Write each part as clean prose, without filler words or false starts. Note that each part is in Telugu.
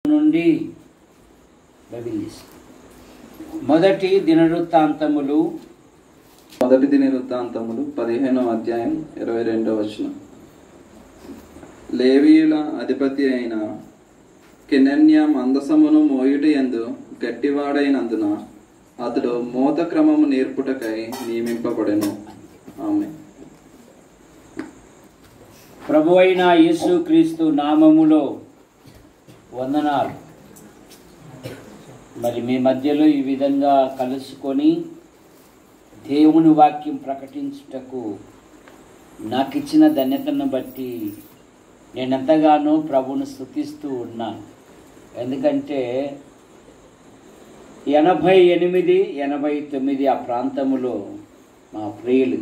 నుండి మొదటి దినవృత్తాంతములు 15వ అధ్యాయం 22వ వచనం. లేవీయుల అధిపతి అయిన కెనన్య మందసమును మోయుటయందు గట్టివాడైనందున అతడు మోత క్రమము నేర్పుటకై నియమింపబడెను. ఆమేన్. ప్రభువైన యేసుక్రీస్తు నామములో వందనాలు. మరి మీ మధ్యలో ఈ విధంగా కలుసుకొని దేవుని వాక్యం ప్రకటించుటకు నాకు ఇచ్చిన ధన్యతను బట్టి నేను ఎంతగానో ప్రభువును స్తుతిస్తూ ఉన్నాను. ఎందుకంటే 88, 89 ఆ ప్రాంతములో మా ప్రియులు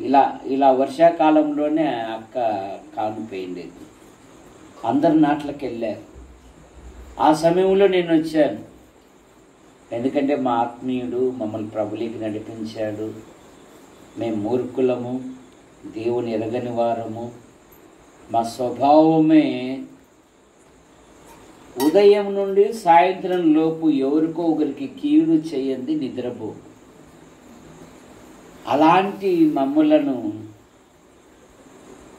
ఇలా వర్షాకాలంలోనే అక్క కానిపోయింది. అందరు నాట్లకి వెళ్ళారు. ఆ సమయంలో నేను వచ్చాను. ఎందుకంటే మా ఆత్మీయుడు మమ్మల్ని ప్రభువులోకి నడిపించాడు. మేము మూర్ఖులము, దేవుని ఎరగని వారము. మా స్వభావమే ఉదయం నుండి సాయంత్రం లోపు ఎవరికో ఒకరికి కీడు చేయండి నిద్రపో. అలాంటి మమ్ములను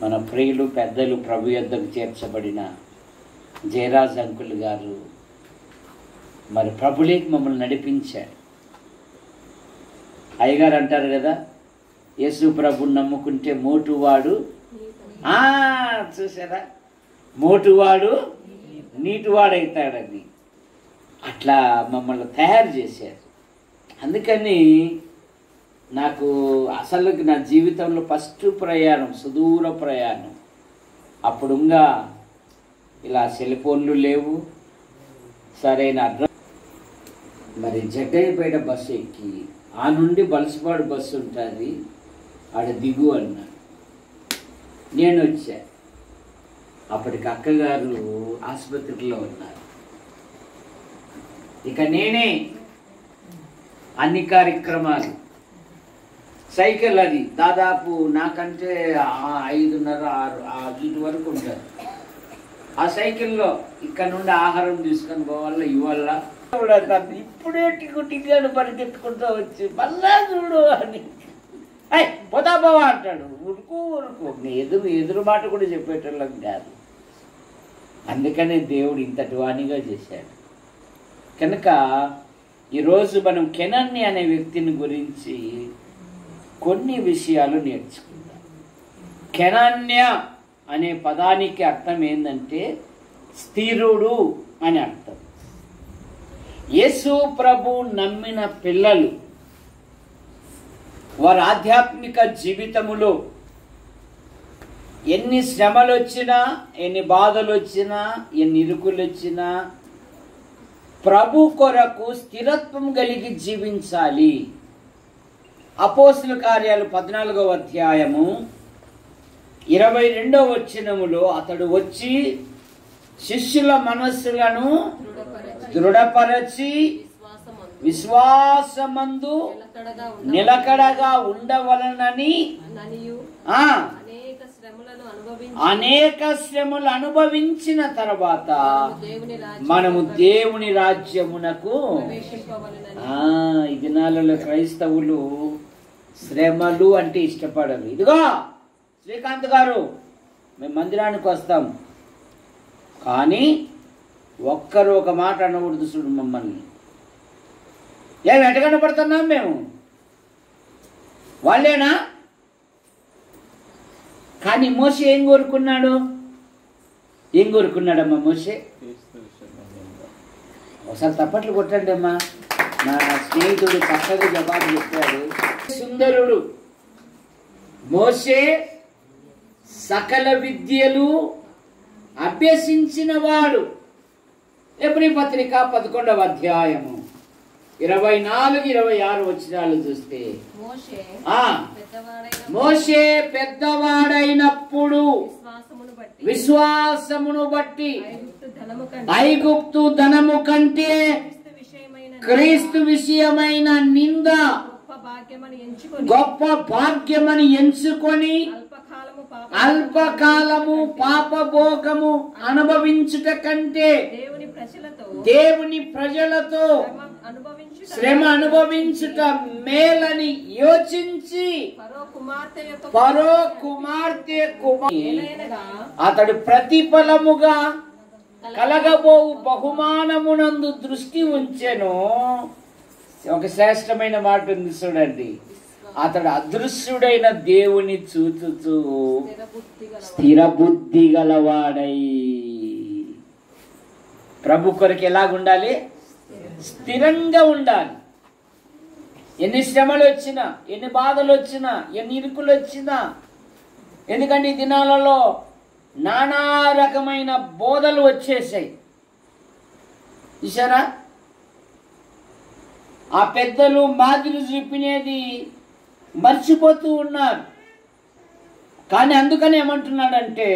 మన ప్రియులు పెద్దలు ప్రభు యొద్దకు చేర్చబడిన జయరాజ్ అంకుల్ గారు మరి ప్రభులేకి మమ్మల్ని నడిపించాడు. అయ్యగారు అంటారు కదా, యేసు ప్రభుని నమ్ముకుంటే మోటువాడు చూసారా, మోటువాడు నీటివాడవుతాడని అట్లా మమ్మల్ని తయారు చేశారు. అందుకని నాకు అసలు నా జీవితంలో ఫస్ట్ ప్రయాణం, సుదూర ప్రయాణం. అప్పుడుగా ఇలా సెల్ ఫోన్లు లేవు, సరైన అడ్రస్. మరి జగ్గయ్యపేట బస్సు ఎక్కి ఆ నుండి బలసపాడు బస్సు ఉంటుంది, ఆడ దిగు అన్నాడు. నేను వచ్చా. అప్పటికి అక్కగారు ఆసుపత్రిలో ఉన్నారు. ఇక నేనే అన్ని కార్యక్రమాలు. సైకిల్ అది దాదాపు నాకంటే 5:30, 6 ఇటు వరకు ఉంటుంది. ఆ సైకిల్లో ఇక్కడ నుండి ఆహారం తీసుకొని పోవాల ఇవ్వాల. ఇప్పుడే టికెట్ పరిగెత్తుకుంటూ వచ్చి మళ్ళా చూడు అని పోతా బావా అంటాడు. ఊరుకు ఎదురు మాట కూడా చెప్పేటోళ్ళం కాదు. అందుకనే దేవుడు ఇంతటి వాణిగా చేశాడు. కనుక ఈరోజు మనం కెనన్య అనే వ్యక్తిని గురించి కొన్ని విషయాలు నేర్చుకుందాం. కెనన్య అనే పదానికి అర్థం ఏంటంటే స్థిరుడు అని అర్థం. యేసు ప్రభు నమ్మిన పిల్లలు వారి ఆధ్యాత్మిక జీవితములో ఎన్ని శ్రమలు వచ్చినా, ఎన్ని బాధలు వచ్చినా, ఎన్ని ఇరుకులు వచ్చినా ప్రభు కొరకు స్థిరత్వం కలిగి జీవించాలి. అపోస్తుల కార్యాలు 14వ అధ్యాయము 22వ వచనములో అతడు వచ్చి శిష్యుల మనస్సులను దృఢపరచి విశ్వాసమందు నిలకడగా ఉండవలనని అనేక శ్రమలు అనుభవించిన తర్వాత మనము దేవుని రాజ్యమునకు. ఈ దినాలలో క్రైస్తవులు శ్రమలు అంటే ఇష్టపడరు. ఇదిగో శ్రీకాంత్ గారు, మేము మందిరానికి వస్తాం, కానీ ఒక్కరు ఒక మాట అనకూడదు. చూడు మమ్మల్ని ఏం వెంటకనపడుతున్నాం మేము, వాళ్ళేనా? కానీ మోషే ఏం కోరుకున్నాడు? ఏం కోరుకున్నాడమ్మా మోషే? ఒకసారి తప్పట్లు కొట్టండి అమ్మా. నా స్నేహితుడు చక్కగా జవాబు చెప్పాడు. సుందరుడు మోషే సకల విద్యలు అభ్యసించిన వాడు. ఎబ్రీ పత్రిక 11వ అధ్యాయము 24, 26 వచనాలు చూస్తే మోషే పెద్దవాడైనప్పుడు విశ్వాసమును బట్టి ఐగుప్తు ధనము కంటే క్రీస్తు విషయమైన నింద గొప్ప భాగ్యమని ఎంచుకొని అల్పకాలము పాపభోగము అనుభవించుట కంటే దేవుని ప్రజలతో శ్రమ అనుభవించుట మేలని యోచించి ఫరో కుమార్తె అతడు ప్రతిఫలముగా కలగబోవు బహుమానమునందు దృష్టి ఉంచెను. ఒక శ్రేష్టమైన మాట ఉంది చూడండి. అతడు అదృశ్యుడైన దేవుని చూచుచూ స్థిర బుద్ధి గలవాడై. ప్రభు కొరకు ఎలాగుండాలి? స్థిరంగా ఉండాలి. ఎన్ని శ్రమలు వచ్చినా, ఎన్ని బాధలు వచ్చినా, ఎన్ని ఇరుకులు వచ్చినా, ఎందుకంటే ఈ దినాలలో నానా రకమైన బోధలు వచ్చేసాయి. చూసారా? ఆ పెద్దలు మాదిరి చూపినది మర్చిపోతూ ఉన్నారు. కానీ అందుకని ఏమంటున్నాడంటే,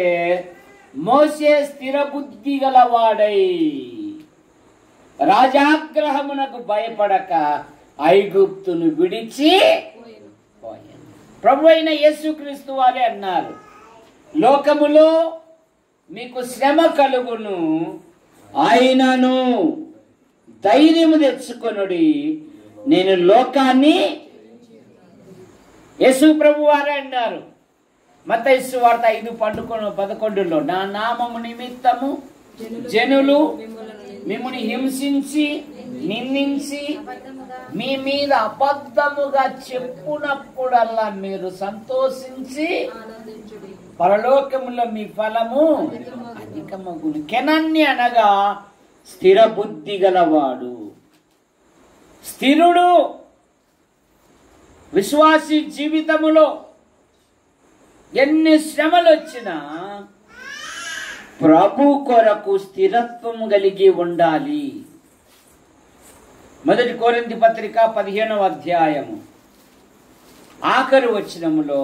మోసే స్థిర బుద్ధి గలవాడై రాజాగ్రహమునకు భయపడక ఐగుప్తును విడిచి పోయాను. ప్రభు అయిన యేసుక్రీస్తు వారే అన్నారు, లోకములో మీకు శ్రమ కలుగును, ఆయనను ధైర్యము తెచ్చుకొనుడి, నేను లోకాన్ని. యేసు ప్రభు వారే అన్నారు మత్తయి సువార్త 5:11, నా నామము నిమిత్తము జనులు మిమ్ముని హింసించి నిందించి మీ మీద అబద్ధముగా చెప్పునప్పుడల్లా మీరు సంతోషించి పరలోకములో మీ ఫలము అధికమగును. కెనన్య అనగా స్థిర బుద్ధి గలవాడు, స్థిరుడు. విశ్వాసి జీవితములో ఎన్ని శ్రమలు వచ్చినా ప్రభు కొరకు స్థిరత్వం కలిగి ఉండాలి. 1 కొరింథీ పత్రిక 15వ అధ్యాయము ఆఖరి వచనములో,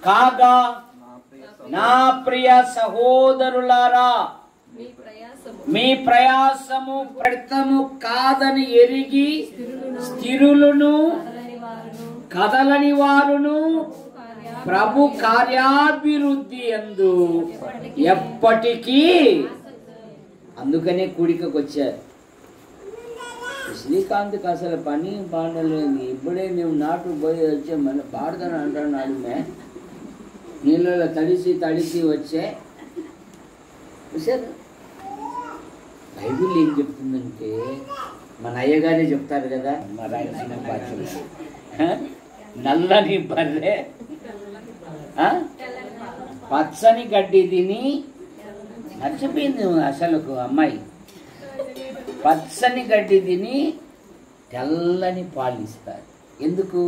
కాగా నా ప్రియ సహోదరులారా, మీ ప్రయాసము వ్యర్థము కాదని ఎరిగి స్థిరులను కదలని వారును ప్రభు కార్యాభివృద్ధి యందు ఎప్పటికీ. అందుకనే కూడికకు వచ్చారు. శ్రీకాంత్కి అసలు పని పాడలేదు. ఇప్పుడే మేము నాటు పోయి వచ్చే మన పాడతాను అంటున్నాడు. నీళ్ళలో తడిసి వచ్చే బైబిల్ ఏం చెప్తుందంటే, మన అయ్యగానే చెప్తారు కదా, మా రాయలసీమ భాషలో, నల్లని బర్రె పచ్చని గడ్డి తిని మర్చిపోయింది అసలు అమ్మాయి. పచ్చని గడ్డి తిని తెల్లని పాలు ఇస్తారు. ఎందుకు?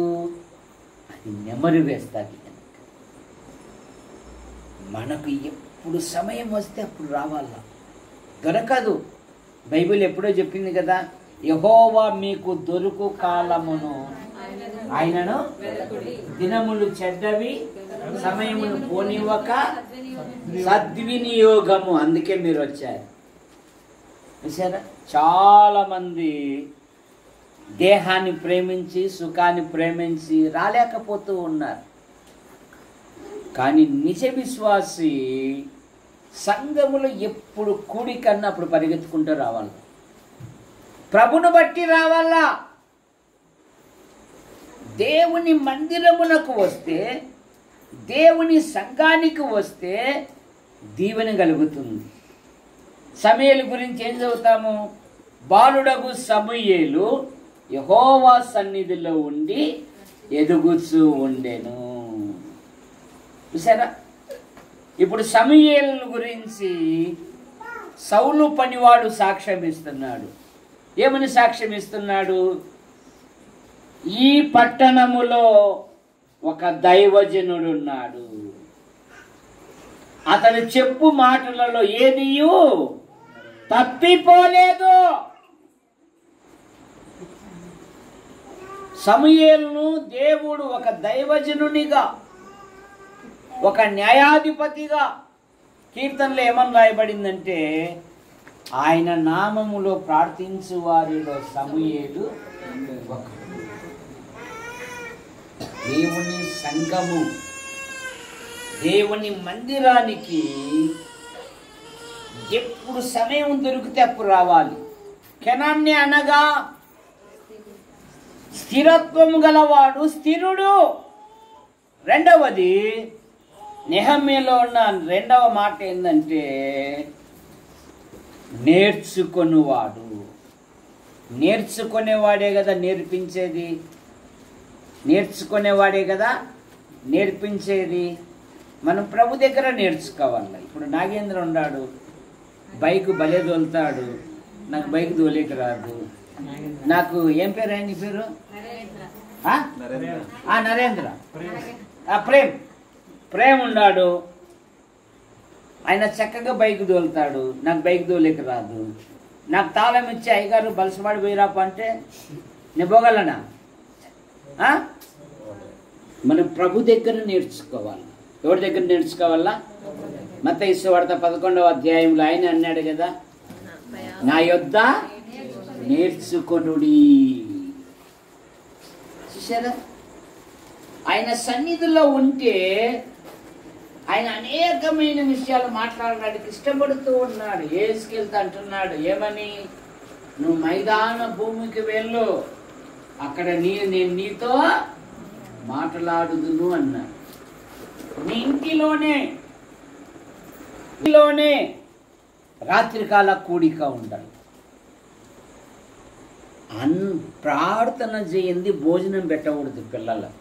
అది నెమరు వేస్తుంది. మనకు ఎప్పుడు సమయం వస్తే అప్పుడు రావాలా, దొరకదు. బైబిల్ ఎప్పుడో చెప్పింది కదా, యెహోవా మీకు దొరుకు కాలమును ఆయనను దినములు చెడ్డవి సమయమును పోనివ్వక సద్వినియోగము. అందుకే మీరు వచ్చారు. చూసారా? చాలా మంది దేహాన్ని ప్రేమించి సుఖాన్ని ప్రేమించి రాలేకపోతూ ఉన్నారు. కానీ నిజ విశ్వాసి సంఘములో ఎప్పుడు కూడికన్నా అప్పుడు పరిగెత్తుకుంటూ రావాలి. ప్రభును బట్టి రావాలా. దేవుని మందిరమునకు వస్తే, దేవుని సంఘానికి వస్తే దీవెన కలుగుతుంది. సమూయేలు గురించి ఏం చదువుతాము? బాలుడగు సమూయేలు యెహోవా సన్నిధిలో ఉండి ఎదుగుచూ ఉండెను. చూసారా? ఇప్పుడు సమూయేలు గురించి సౌలు పనివాడు సాక్ష్యం ఇస్తున్నాడు. ఏమని సాక్ష్యం ఇస్తున్నాడు? ఈ పట్టణములో ఒక దైవజనుడు ఉన్నాడు, అతని చెప్పు మాటలలో ఏదియూ తప్పిపోలేదు. సమూయేలును దేవుడు ఒక దైవజనునిగా, ఒక న్యాయాధిపతిగా, కీర్తనలో ఏమని రాయబడిందంటే, ఆయన నామములో ప్రార్థించు వారిలో సమూయేలు ఒకడు. దేవుని సంఘము దేవుని మందిరానికి ఎప్పుడు సమయం దొరికితే అప్పుడు రావాలి. కెనాన్య అనగా స్థిరత్వం గలవాడు, స్థిరుడు. రెండవది నెహమ్యాలో ఉన్న రెండవ మాట ఏంటంటే నేర్చుకొనువాడు. నేర్చుకునేవాడే కదా నేర్పించేది, నేర్చుకునేవాడే కదా నేర్పించేది. మనం ప్రభు దగ్గర నేర్చుకోవాలి. ఇప్పుడు నాగేంద్ర ఉన్నాడు, బైక్ భలే తోలుతాడు, నాకు బైక్ తోలేక రాదు. నాకు ఏం పేరు ఆయన పేరు? నరేంద్ర. ప్రేమ్ ఉన్నాడు, ఆయన చక్కగా బైక్ తోలుతాడు, నాకు బైక్ తోలేక రాదు. నాకు తాళం ఇచ్చి అయ్యగారు బలసవాడి పోయిరాప అంటే నేను పోగలనా? మనం ప్రభు దగ్గర నేర్చుకోవాలి. ఎవరి దగ్గర నేర్చుకోవాలా? మత్తయి సువార్త 11వ అధ్యాయంలో ఆయన అన్నాడు కదా, నా యొద్ద నేర్చుకొనుడి. చూసారా? ఆయన సన్నిధిలో ఉంటే ఆయన అనేకమైన విషయాలు మాట్లాడడానికి ఇష్టపడుతూ ఉన్నాడు. ఏసుకెళ్తా అంటున్నాడు, ఏమని? నువ్వు మైదాన భూమికి వెళ్ళు, అక్కడ నేను నీతో మాట్లాడుదును అన్నాడు. నీ ఇంటిలోనే రాత్రికాల కూడిక ఉండాలి. ప్రార్థన చేయండి, భోజనం పెట్టకూడదు పిల్లలకు.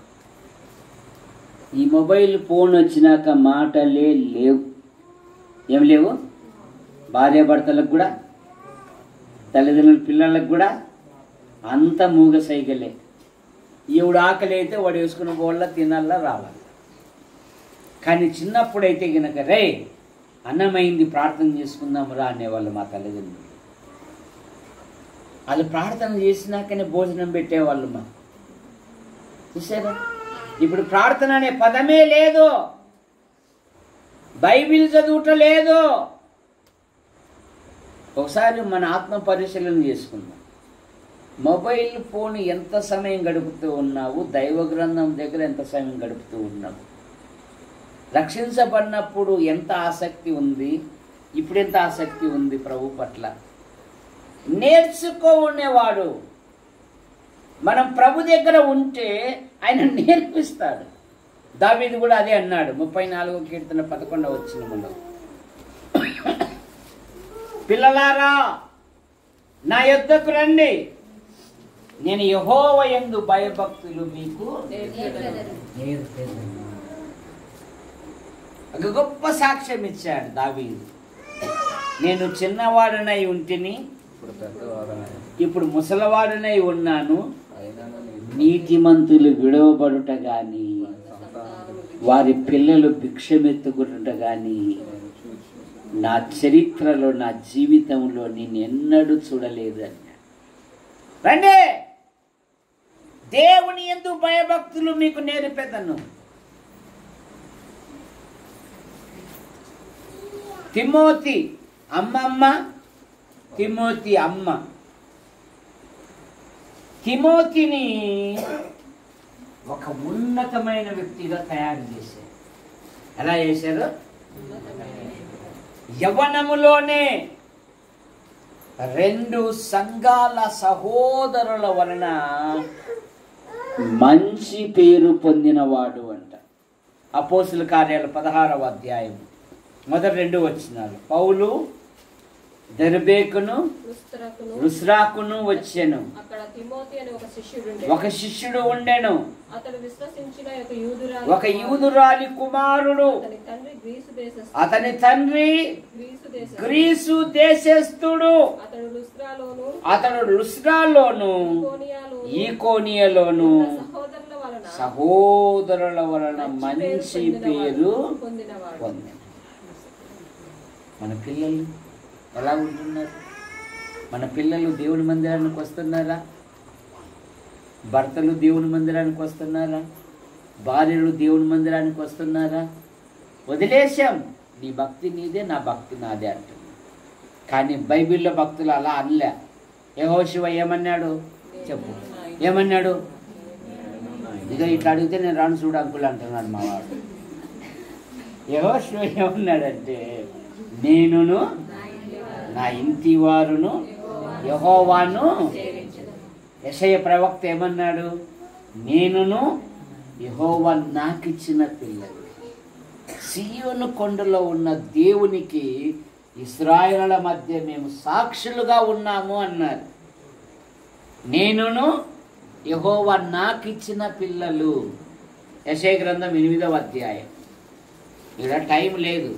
ఈ మొబైల్ ఫోన్ వచ్చినాక మాటలే లేవు. ఏం లేవు? భార్యాభర్తలకు కూడా, తల్లిదండ్రుల పిల్లలకు కూడా అంత మూగ సైకిలే. ఈవిడ ఆకలి అయితే వాడు వేసుకున్న బోళ్ళ తినాలా రావాలి. కానీ చిన్నప్పుడైతే కనుక రే అన్నమైంది ప్రార్థన చేసుకుందాం రా అనేవాళ్ళు మా తల్లిదండ్రులు. వాళ్ళు ప్రార్థన చేసినాకనే భోజనం పెట్టేవాళ్ళు మా. చూసారా? ఇప్పుడు ప్రార్థన అనే పదమే లేదు, బైబిల్ చదువుట లేదు. ఒకసారి మన ఆత్మ పరిశీలన చేసుకుందాం. మొబైల్ ఫోన్ ఎంత సమయం గడుపుతూ ఉన్నావు? దైవ గ్రంథం దగ్గర ఎంత సమయం గడుపుతూ ఉన్నావు? రక్షించబడినప్పుడు ఎంత ఆసక్తి ఉంది, ఇప్పుడు ఎంత ఆసక్తి ఉంది ప్రభు పట్ల? నేర్చుకోనేవాడు. మనం ప్రభు దగ్గర ఉంటే ఆయన నేర్పిస్తాడు. దావీదు కూడా అదే అన్నాడు 34వ కీర్తన 11వ వచనంలో, పిల్లలారా నా యొద్దకు రండి, నేను యెహోవా యందు భయభక్తులు మీకు ఒక గొప్ప సాక్ష్యం ఇచ్చాడు దావీదు. నేను చిన్నవాడనై ఉంటిని, ఇప్పుడు ముసలివాడనై ఉన్నాను. నీతిమంతులు విడవబడుట గాని, వారి పిల్లలు భిక్షమెత్తుకుట గాని నా చరిత్రలో, నా జీవితంలో నేను ఎన్నడూ చూడలేదు అన్నాడు. రండి, దేవుని యందు భయభక్తులు మీకు నేర్పెదను. తిమోతి అమ్మమ్మ, తిమోతి అమ్మ. తిమోతిని ఒక ఉన్నతమైన వ్యక్తిగా తయారు చేశారు. ఎలా చేశారు? యవ్వనములోనే 2 సంఘాల సహోదరుల వలన మంచి పేరు పొందినవాడు అంట. అపోస్తుల కార్యాలు 16వ అధ్యాయం మొదటి 2 వచనాలు. పౌలు దెర్బేకును లుస్త్రాకును వచ్చెను. ఒక శిష్యుడు ఉండెను. ఒక యూదురాలి కుమారుడు. అతని తండ్రి గ్రీసు దేశస్థుడు. అతడు లుస్త్రాలోను ఈకోనియలోను సహోదరుల వలన మంచి పేరు పొందిన. మన పిల్లలు ఎలా ఉంటున్నారు? మన పిల్లలు దేవుని మందిరానికి వస్తున్నారా? భర్తలు దేవుని మందిరానికి వస్తున్నారా? భార్యలు దేవుని మందిరానికి వస్తున్నారా? వదిలేశాం, నీ భక్తి నీదే, నా భక్తి నాదే అంటుంది. కానీ బైబిల్లో భక్తులు అలా అనలే. యెహోషువ ఏమన్నాడు చెప్పు? ఏమన్నాడు? ఇదో ఇట్లా అడిగితే నేను రాను చూడు అంకుల్ అంటున్నాడు మా వాడు. యెహోషువ ఏమన్నాడంటే, నేనును నా ఇంటి వారును యెహోవాను. యెషయా ప్రవక్త ఏమన్నాడు? నేనును యెహోవా నాకిచ్చిన పిల్లలు. సీయోను కొండలో ఉన్న దేవునికి ఇశ్రాయేలుల మధ్య మేము సాక్షులుగా ఉన్నాము అన్నారు. నేనును యెహోవా నాకిచ్చిన పిల్లలు. యెషయా గ్రంథం 8వ అధ్యాయం. ఇక్కడ టైం లేదు,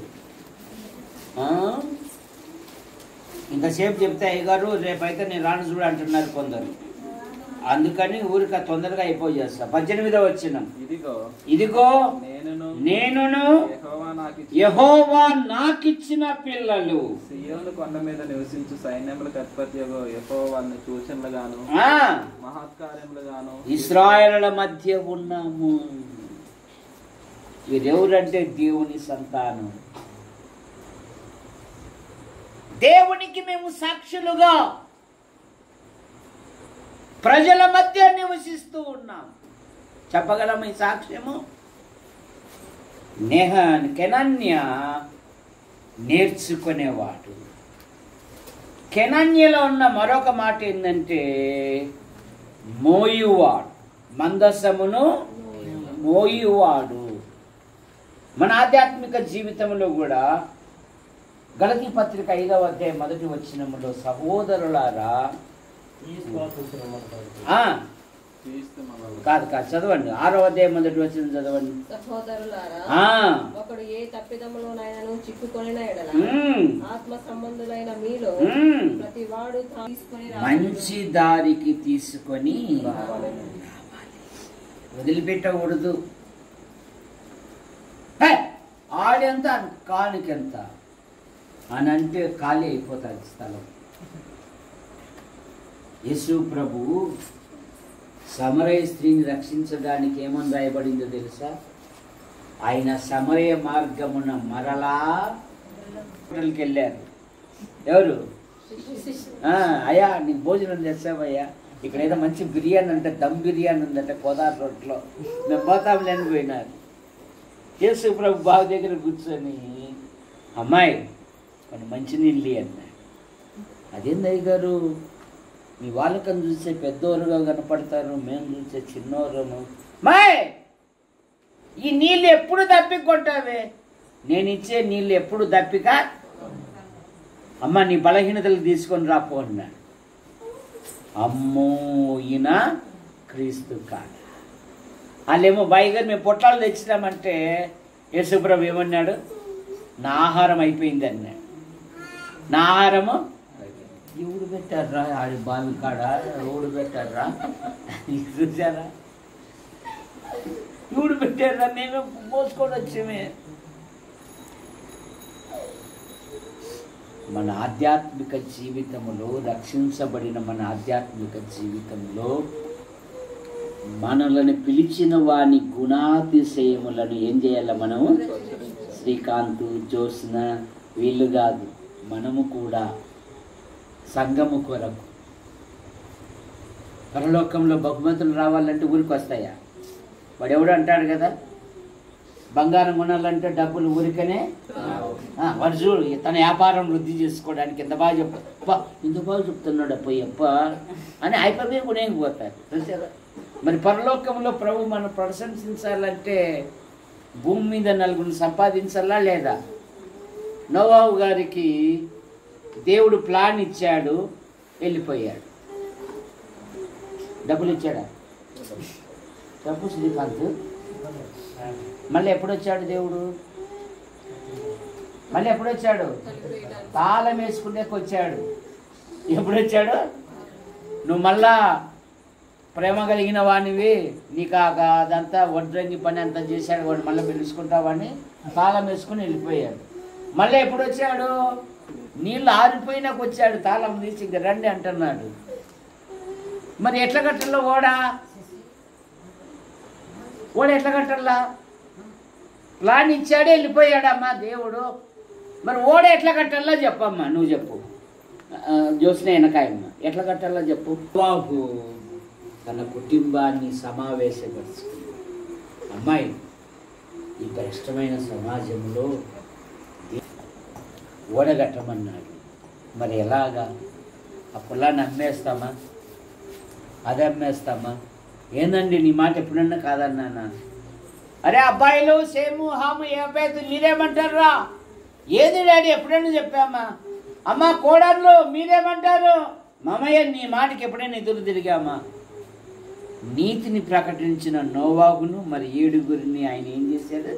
ఇంతసేపు చెప్తే అయ్యగారు రేపైతే నేను రాను చూడు అంటున్నారు కొందరు. అందుకని ఊరిక తొందరగా అయిపోయేస్తా. 18వ వచనం. ఇదిగో నేనును యెహోవా నాకిచ్చిన పిల్లలు. సియోను కొండ మీద నివసించు సైన్యములకు అధిపతియగు యెహోవాను సూచనలుగాను మహత్కార్యములుగాను ఇశ్రాయేలుల మధ్య ఉన్నాము. వీరెవరంటే దేవుని సంతానం. దేవునికి మేము సాక్షులుగా ప్రజల మధ్య నివసిస్తూ ఉన్నాం. చెప్పగలము ఈ సాక్ష్యము? కెనన్య నేర్చుకునేవాడు. కెనన్యలో ఉన్న మరొక మాట ఏంటంటే మోయువాడు, మందసమును మోయువాడు. మన ఆధ్యాత్మిక జీవితంలో కూడా గలతీ పత్రిక 5వ అధ్యాయం 1వ వచనములో, సహోదరులారా కాదు చదవండి, 6వ అధ్యాయం 1వ వచనం చదవండి. సహోదరులారా, ఒకడు ఏ తప్పిదములోనైనను చిక్కుకొనిన ఎడల ఆత్మ సంబంధులైన మీలో ప్రతివాడు మంచి దారికి తీసుకొని వదిలిపెట్టకూడదు. ఆడెంత కాలుకెంత అని అంటే ఖాళీ అయిపోతుంది స్థలం. యేసు ప్రభు సమరయ స్త్రీని రక్షించడానికి ఏమని రాయబడిందో తెలుసా? ఆయన సమరయ మార్గమున మరలా హోటల్కి వెళ్ళారు. ఎవరు? అయ్యా నీకు భోజనం చేసావయ్యా, ఇక్కడ ఏదో మంచి బిర్యానీ అంటే దమ్ బిర్యానీ ఉందంటే కోదార్ రోడ్లో, మేము పోతాంలే అని పోయినారు. యేసు ప్రభు బావి దగ్గర కూర్చొని, అమ్మాయి కొన్ని మంచినీళ్ళు అన్నాడు. అదేందయ్య గారు, మీ వాళ్ళకని చూసే పెద్దోరుగా కనపడతారు, మేము చూసే చిన్నోరును. మాయ్ ఈ నీళ్ళు ఎప్పుడు దప్పికొంటావే? నేను ఇచ్చే నీళ్ళు ఎప్పుడు దప్పిక. అమ్మ నీ బలహీనతలు తీసుకొని రాపో అన్నాడు. అమ్మో ఈయన క్రీస్తు కాదు. వాళ్ళేమో బాయిగారు మేము పొట్లాలు తెచ్చినామంటే యేసుప్రభు ఏమన్నాడు? నా ఆహారం అయిపోయింది అన్నాడు. నా ఆహారము ఎవడు పెట్టారా? ఆడి బావి కాడ ఎవడు పెట్టారా? చూసారా? ఎవడు పెట్టారా? మేమే మోసుకొని వచ్చామే. మన ఆధ్యాత్మిక జీవితంలో, రక్షించబడిన మన ఆధ్యాత్మిక జీవితంలో మనలను పిలిచిన వాని గుణాతిశయములను ఏం చేయాలి? మనము శ్రీకాంత్, జ్యోత్స్న వీళ్ళు కాదు, మనము కూడా సంఘము కొరకు. పరలోకంలో బహుమతులు రావాలంటే ఊరికి వస్తాయా? వాడెవడు అంటాడు కదా, బంగారం కొనాలంటే డబ్బులు ఊరికనే. వాడు చూడు తన వ్యాపారం వృద్ధి చేసుకోవడానికి ఎంత బాగా చెప్తా, ఇంత బాగా చెప్తున్నాడు అప్పయ్యప్ప అని అయిపోయి కొనేకపోతారు. చూసారా? మరి పరలోకంలో ప్రభు మనం ప్రశంసించాలంటే భూమి మీద నలుగురిని సంపాదించాలా లేదా? నోవాహు గారికి దేవుడు ప్లాన్ ఇచ్చాడు, వెళ్ళిపోయాడు. డబ్బులు ఇచ్చాడా? డబ్బు శ్రీకాంత్. మళ్ళీ ఎప్పుడు వచ్చాడు దేవుడు? మళ్ళీ ఎప్పుడు వచ్చాడు? తాళం వేసుకునేకి వచ్చాడు. ఎప్పుడు వచ్చాడు? నువ్వు మళ్ళా ప్రేమ కలిగిన వానివి, నీకు అదంతా వడ్రంగి పని అంతా చేశాడు, వాడు మళ్ళీ పిలుచుకుంటావని తాళం వేసుకుని వెళ్ళిపోయాడు. మళ్ళీ ఎప్పుడు వచ్చాడు? నీళ్ళు ఆరిపోయినాక వచ్చాడు, తాళం తీసి ఇంక రండి అంటున్నాడు. మరి ఎట్లా కట్టల్లో ఓడ ఎట్లా కట్టల్లా? ప్లాన్ ఇచ్చాడే, వెళ్ళిపోయాడమ్మా దేవుడు. మరి ఓడ ఎట్లా కట్టాలా చెప్పమ్మా, నువ్వు చెప్పు. జ్యోత్స్న వెనకాయమ్మ ఎట్లా కట్టాలా చెప్పు. బాబు తన కుటుంబాన్ని సమావేశపరుచుకుంది. అమ్మాయి ఈ భ్రష్టమైన సమాజంలో ఓడగట్టమన్నాడు. మరి ఎలాగా? ఆ పొలాన్ని అమ్మేస్తామా, అది అమ్మేస్తామా? ఏందండి నీ మాట ఎప్పుడన్నా కాదన్నానా? అరే అబ్బాయిలు సేము హాము ఏపైతే మీరేమంటారా? ఏది డాడీ ఎప్పుడైనా చెప్పామా? అమ్మ కోడళ్ళు మీరేమంటారు? మామయ్య నీ మాటకి ఎప్పుడైనా ఎదురు తిరిగామా? నీతిని ప్రకటించిన నోవాహును మరి 7గురిని ఆయన ఏం చేశాడు?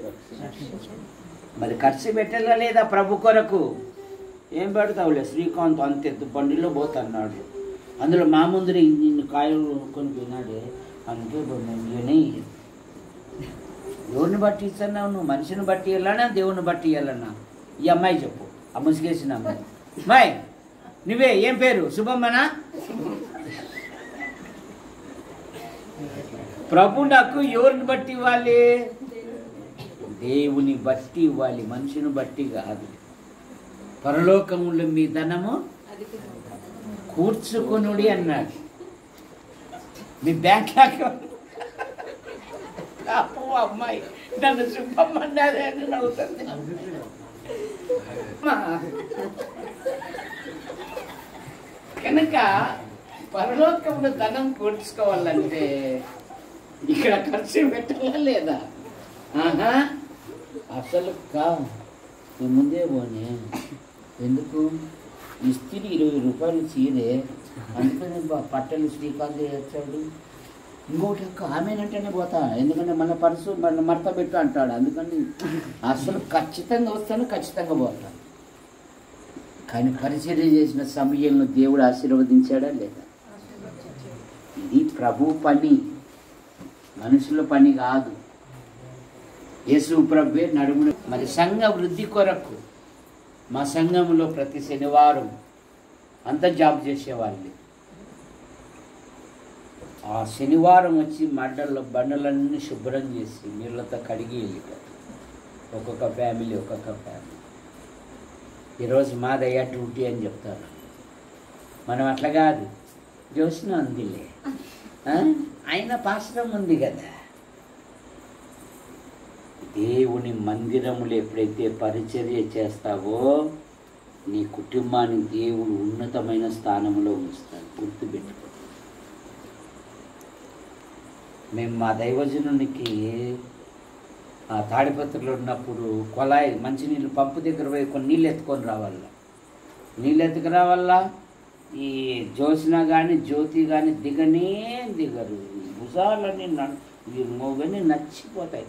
మరి ఖర్చు పెట్టాలా లేదా ప్రభు కొరకు? ఏం పెడతావులే శ్రీకాంత్ అంతెత్తు బండిలో పోతున్నాడు, అందులో మా ముందర ఇన్ని కాయలు కొనుక్కొని పోయినాడే, అందుకే నేనే. ఎవరిని బట్టి ఇస్తున్నావు నువ్వు? మనిషిని బట్టి వెళ్ళానా దేవుని బట్టి వెళ్ళానా? ఈ అమ్మాయి చెప్పు, ఆ ముసుగేసిన అమ్మాయి. అమ్మాయి నువ్వే, ఏం పేరు? శుభమ్మనా? ప్రభు నాకు ఎవరిని బట్టి ఇవ్వాలి? దేవుని బట్టి ఇవ్వాలి, మనిషిని బట్టి కాదు. పరలోకములో మీ ధనము కూర్చుకొనుడి అన్నాడు. మీ బ్యాంక్ అకౌంట్ అమ్మాయి నన్ను శుభమ్మన్నారే అని నవ్వుతుంది. కనుక పరలోకంలో ధనం కూర్చుకోవాలంటే ఇక్కడ ఖర్చు పెట్టాలా లేదా? ఆహా అసలు నీ ముందే పోనీ. ఎందుకు? ఇస్త్రీ 20 రూపాయలు చీరే, అందుకని పట్టలు శ్రీకాంత్ వచ్చాడు. ఇంకోటి ఆమెనంటేనే పోతా, ఎందుకంటే మన పర్సు మన మడత పెట్టు అంటాడు. అందుకని అసలు ఖచ్చితంగా వస్తాను, ఖచ్చితంగా పోతాను. కానీ పరిచర్య చేసిన సమయంలో దేవుడు ఆశీర్వదించాడా లేదా? ఇది ప్రభు పని, మనుషుల పని కాదు. యేసు ప్రభువే నడుమును. మరి సంఘ వృద్ధి కొరకు మా సంఘంలో ప్రతి శనివారం అంత జాబ్ చేసేవాళ్ళు. ఆ శనివారం వచ్చి బండలన్నీ శుభ్రం చేసి నీళ్ళతో కడిగి వెళ్ళిపోతారు. ఒక్కొక్క ఫ్యామిలీ. ఈరోజు మాదయ్యా డ్యూటీ అని చెప్తారు. మనం అట్లా కాదు, జ్యోత్స్న ఉందిలే, ఆయన పాశ్రం ఉంది కదా. దేవుని మందిరములు ఎప్పుడైతే పరిచర్య చేస్తావో నీ కుటుంబాన్ని దేవుడు ఉన్నతమైన స్థానంలో ఉంచుతాడు. గుర్తుపెట్టుకో. మేము మా దైవజనునికి ఆ తాడిపత్రిలో ఉన్నప్పుడు కొలాయి మంచినీళ్ళు పంపు దగ్గర పోయి కొన్ని నీళ్ళు ఎత్తుకొని రావాలా. ఈ జ్యోత్స్న కానీ జ్యోతి కానీ దిగరు. భుజాలన్నీ మోగని నచ్చిపోతాయి.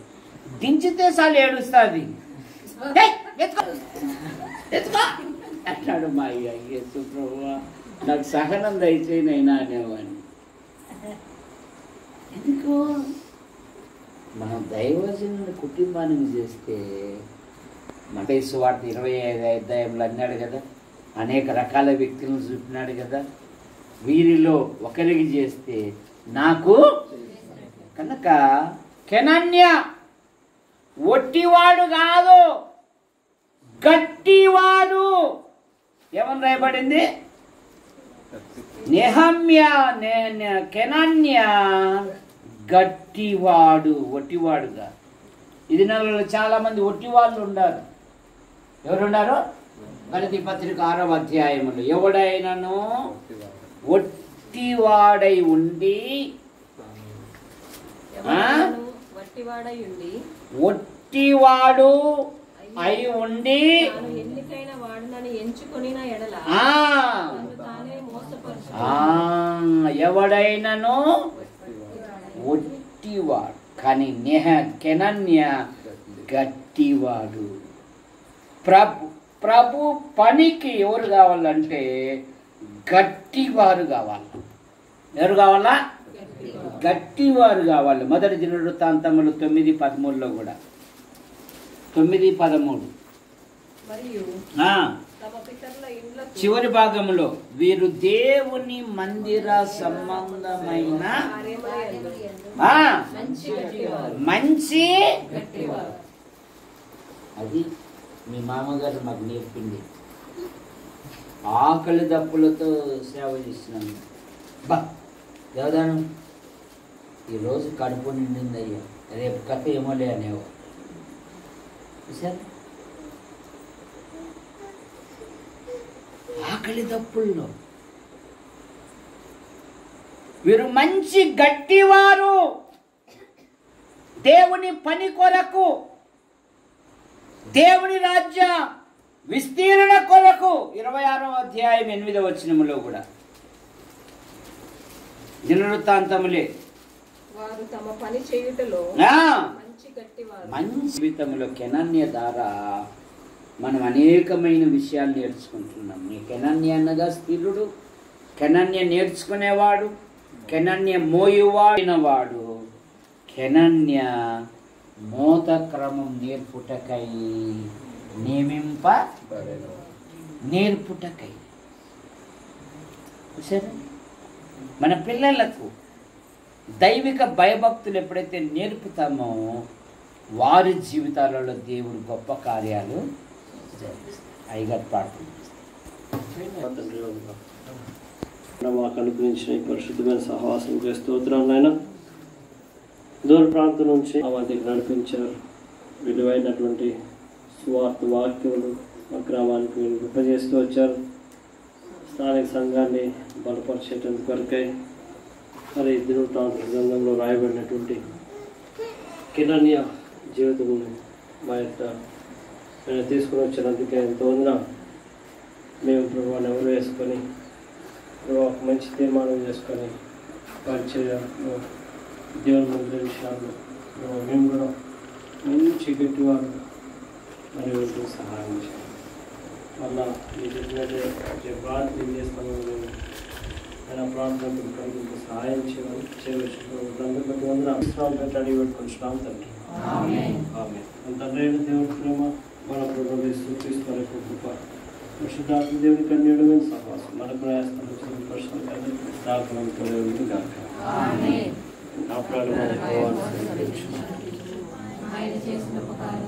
దించితే చాలు ఏడుస్తుంది. అన్నాడు మా యేసు ప్రభువా, నాకు సహనం దయచేయనైనా అనేవాడిని. ఎందుకు? మనం దైవజనుని కుటుంబానికి చేస్తే మత్తయి సువార్త 25వ అధ్యాయంలో అన్నాడు కదా, అనేక రకాల వ్యక్తులను చూపినాడు కదా, వీరిలో ఒకరికి చేస్తే నాకు. కనుక కెనన్య ఒట్టివాడు కాదు, గట్టివాడు. ఏమని రాయబడింది? కెనన్య గట్టివాడు, ఒట్టివాడుగా. ఇది నెలలో చాలా మంది ఒట్టివాళ్ళు ఉన్నారు. ఎవరున్నారు? గలతీ పత్రిక 6వ అధ్యాయములో ఎవడైనాను ఒట్టివాడై ఉండి ఒట్టివాడు అయి ఉండి ఎన్నికైన వాడునని ఎంచుకొనిన ఎడల ఎవడైనాను ఒట్టివాడు. కానీ కెనన్య గట్టివాడు. ప్రభు పనికి ఎవరు కావాలంటే గట్టివారు కావాలి. ఎవరు కావాలా? గట్టివారు కావాలి. మొదటి దినవృత్తాంతములు 9:13 కూడా 9:13 చివరి భాగంలో వీరు దేవుని మందిర సంబంధమైన మంచి. అది మీ మామగారు మాకు నేర్పింది. ఆకలి దప్పులతో సేవ చేస్తున్నాను. దేవదానం ఈరోజు కడుపు నిండిందయ్యా, రేపు కథ ఏమోలే అనేవాడు. చూసారా? ఆకలి దప్పుల్లో వీరు మంచి గట్టివారు, దేవుని పని కొరకు, దేవుని రాజ్య విస్తీర్ణ కొరకు. 26వ అధ్యాయం 8వ వచనములో కూడా దినవృత్తాంతములే వారు తమ పని చేయుటలో ఆ, మంచి గట్టివారు. మంచి జీవితంలో కెనన్య ద్వారా మనం అనేకమైన విషయాలు నేర్చుకుంటున్నాం. నీ కెనన్య అనగా స్థిరుడు, కెనన్య నేర్చుకునేవాడు, కెనన్య మోయువాడినవాడు, కెనన్య మోత క్రమం నేర్పుటకై నేర్పుటకై. సరే, మన పిల్లలకు దైవిక భయభక్తులు ఎప్పుడైతే నేర్పుతామో వారి జీవితాలలో దేవుడు గొప్ప కార్యాలు జరిగిస్తాడు. అయ్యగారు ప్రార్థన మాకు అనుగ్రహించిన ఈ పరిశుద్ధమైన సహవాసం చేస్తూ స్తోత్రాలు. దూర ప్రాంతం నుంచి మా మధ్యకి నడిపించారు. విలువైనటువంటి స్వార్థ వాక్యములు మా గ్రామానికి వింపజేస్తూ వచ్చారు. స్థానిక సంఘాన్ని బలపరిచేటందుకు కొరకై మరి దినవృత్తాంత గ్రంథంలో రాయబడినటువంటి కెనన్య జీవితమును మా యొక్క తీసుకుని వచ్చినందుకే ఎంతో మేము ప్రభువాన్ని ఎవరు వేసుకొని ఒక మంచి తీర్మానం చేసుకొని పరిచయంలో దేవుని మందిర విషయాల్లో మేము కూడా మంచి గట్టివారు మరి సహాయం చేయాలి. మళ్ళా మీరు చెప్పినట్టే ప్రార్థన చేస్తాము. ఆయన ప్రార్థనకు సహాయం చేయవలసి అడిగి పెట్టుకుంటున్నాం తండ్రి. తండ్రి అయిన దేవుడి ప్రేమ మన ప్రభుత్వం తీసుకునే కృప పరిశుద్ధాత్మ దేవుని కన్యడమైన సహవాసం మన ప్రయాసాలు ఆయన చేసిన ఉపకారం